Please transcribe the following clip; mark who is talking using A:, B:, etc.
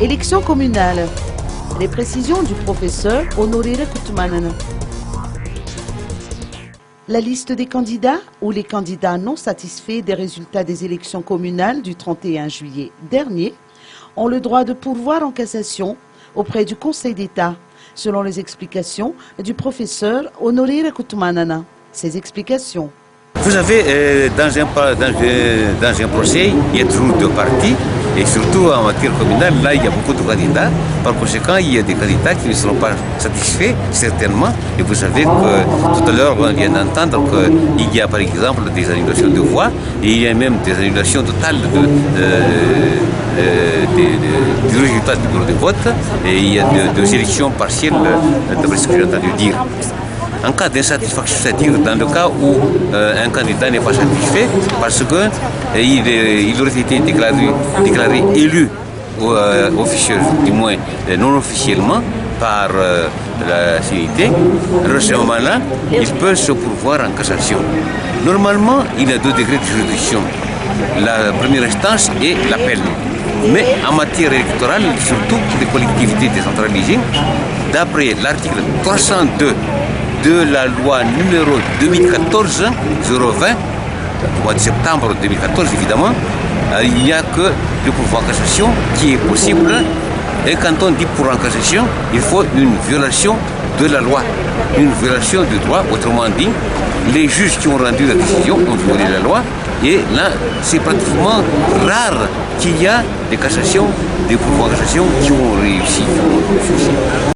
A: Élection communale. Les précisions du professeur Honoré Rakoutoumane. La liste des candidats ou les candidats non satisfaits des résultats des élections communales du 31 juillet dernier ont le droit de pourvoir en cassation auprès du Conseil d'État, selon les explications du professeur Honoré Rakoutoumane. Ces explications.
B: Vous avez dans un procès, il y a toujours deux parties, et surtout en matière communale, là il y a beaucoup de candidats. Par conséquent, il y a des candidats qui ne seront pas satisfaits, certainement. Et vous savez que tout à l'heure, on vient d'entendre qu'il y a par exemple des annulations de voix, et il y a même des annulations totales du résultat du bureau de vote, et il y a des élections partielles, d'après ce que j'ai entendu dire. En cas d'insatisfaction, c'est-à-dire dans le cas où un candidat n'est pas satisfait parce qu'il aurait été déclaré élu officiel, du moins non officiellement, par la CNT, à ce moment-là, il peut se pourvoir en cassation. Normalement, il y a deux degrés de juridiction. La première instance et l'appel. Mais en matière électorale, surtout pour les collectivités décentralisées, d'après l'article 302 de la loi numéro 2014-020, au mois de septembre 2014 évidemment, il n'y a que le pouvoir en cassation qui est possible. Et quand on dit pour en cassation, il faut une violation de la loi, une violation du droit. Autrement dit, les juges qui ont rendu la décision ont violé la loi. Et là, c'est pratiquement rare qu'il y a des cassations, des pouvoirs en cassation qui ont réussi.